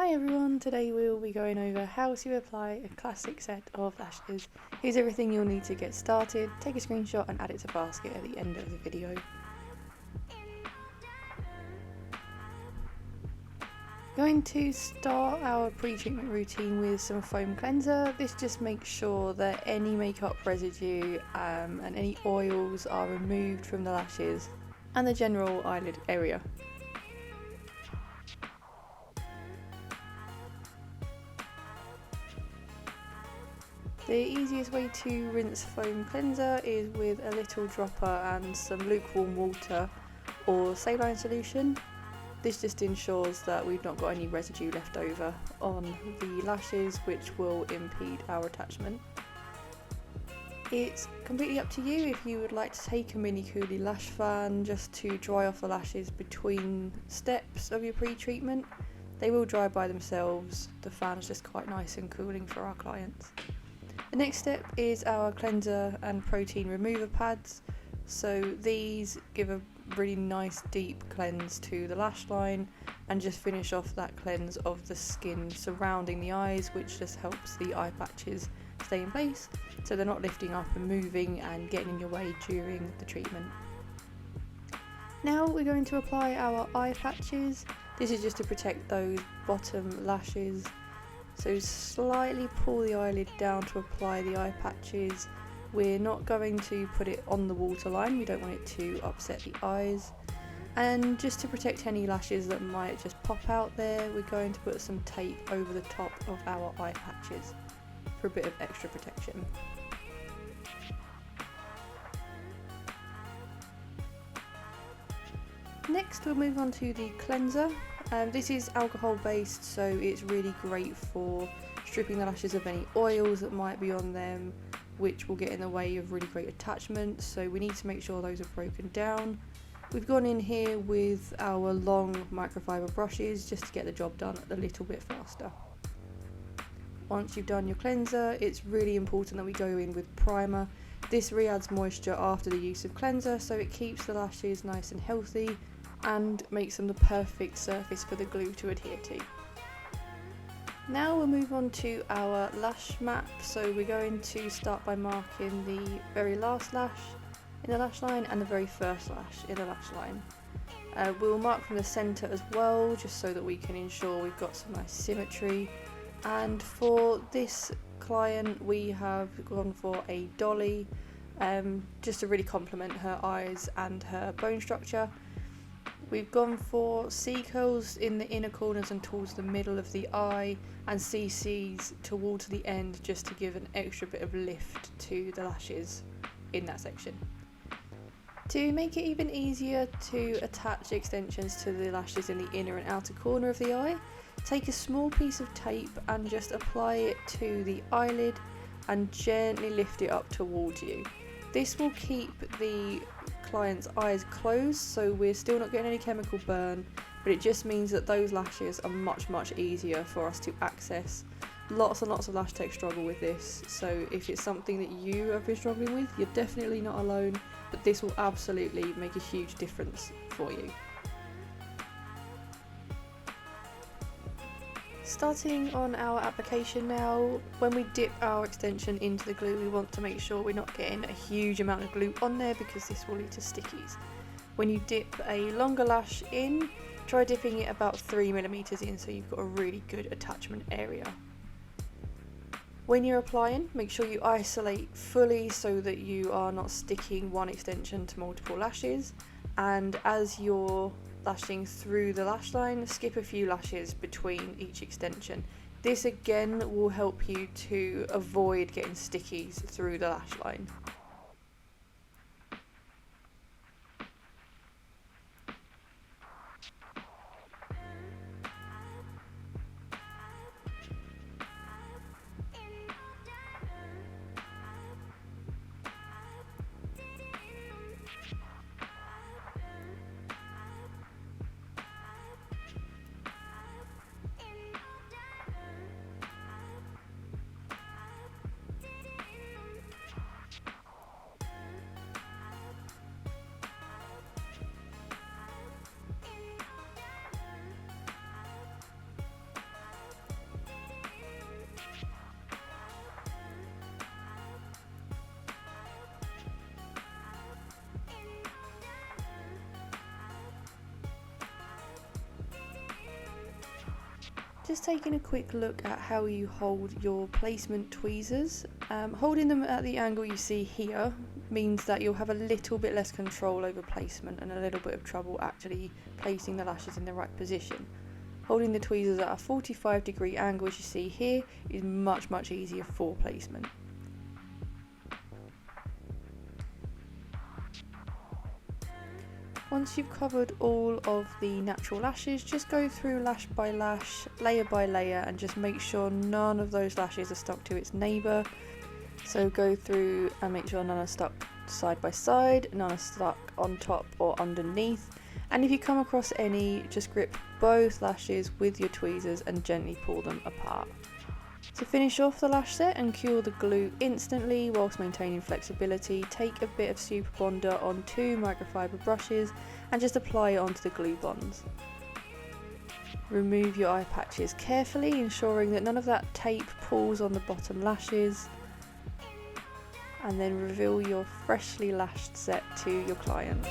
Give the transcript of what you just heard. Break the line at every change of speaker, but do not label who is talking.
Hi everyone, today we'll be going over how to apply a classic set of lashes. Here's everything you'll need to get started. Take a screenshot and add it to basket at the end of the video. Going to start our pre-treatment routine with some foam cleanser. This just makes sure that any makeup residue and any oils are removed from the lashes and the general eyelid area. The easiest way to rinse foam cleanser is with a little dropper and some lukewarm water or saline solution. This just ensures that we've not got any residue left over on the lashes, which will impede our attachment. It's completely up to you if you would like to take a mini coolie lash fan just to dry off the lashes between steps of your pre-treatment. They will dry by themselves. The fan is just quite nice and cooling for our clients. The next step is our cleanser and protein remover pads. So these give a really nice deep cleanse to the lash line and just finish off that cleanse of the skin surrounding the eyes, which just helps the eye patches stay in place so they're not lifting up and moving and getting in your way during the treatment. Now we're going to apply our eye patches. This is just to protect those bottom lashes. So slightly pull the eyelid down to apply the eye patches. We're not going to put it on the waterline, we don't want it to upset the eyes. And just to protect any lashes that might just pop out there, we're going to put some tape over the top of our eye patches for a bit of extra protection. Next we'll move on to the cleanser. This is alcohol based, so it's really great for stripping the lashes of any oils that might be on them, which will get in the way of really great attachment, so we need to make sure those are broken down. We've gone in here with our long microfiber brushes just to get the job done a little bit faster. Once you've done your cleanser, it's really important that we go in with primer. This re-adds moisture after the use of cleanser, so it keeps the lashes nice and healthy and makes them the perfect surface for the glue to adhere to. Now we'll move on to our lash map. So we're going to start by marking the very last lash in the lash line and the very first lash in the lash line. We'll mark from the centre as well, just so that we can ensure we've got some nice symmetry. And for this client we have gone for a Dolly, just to really complement her eyes and her bone structure. We've gone for C-curls in the inner corners and towards the middle of the eye, and CCs towards the end, just to give an extra bit of lift to the lashes in that section. To make it even easier to attach extensions to the lashes in the inner and outer corner of the eye, take a small piece of tape and just apply it to the eyelid and gently lift it up towards you. This will keep the client's eyes closed, so we're still not getting any chemical burn, but it just means that those lashes are much easier for us to access. Lots and lots of lash techs struggle with this, so if it's something that you have been struggling with, you're definitely not alone, but this will absolutely make a huge difference for you. Starting on our application now, when we dip our extension into the glue, we want to make sure we're not getting a huge amount of glue on there, because this will lead to stickies. When you dip a longer lash in, try dipping it about 3mm in, so you've got a really good attachment area. When you're applying, make sure you isolate fully so that you are not sticking one extension to multiple lashes, and as you're lashing through the lash line, skip a few lashes between each extension. This again will help you to avoid getting stickies through the lash line. Just taking a quick look at how you hold your placement tweezers. Holding them at the angle you see here means that you'll have a little bit less control over placement and a little bit of trouble actually placing the lashes in the right position. Holding the tweezers at a 45-degree angle as you see here is much easier for placement. Once you've covered all of the natural lashes, just go through lash by lash, layer by layer, and just make sure none of those lashes are stuck to its neighbour. So go through and make sure none are stuck side by side, none are stuck on top or underneath. And if you come across any, just grip both lashes with your tweezers and gently pull them apart. To finish off the lash set and cure the glue instantly whilst maintaining flexibility, take a bit of Superbonder on 2 microfiber brushes and just apply it onto the glue bonds. Remove your eye patches carefully, ensuring that none of that tape pulls on the bottom lashes, and then reveal your freshly lashed set to your client.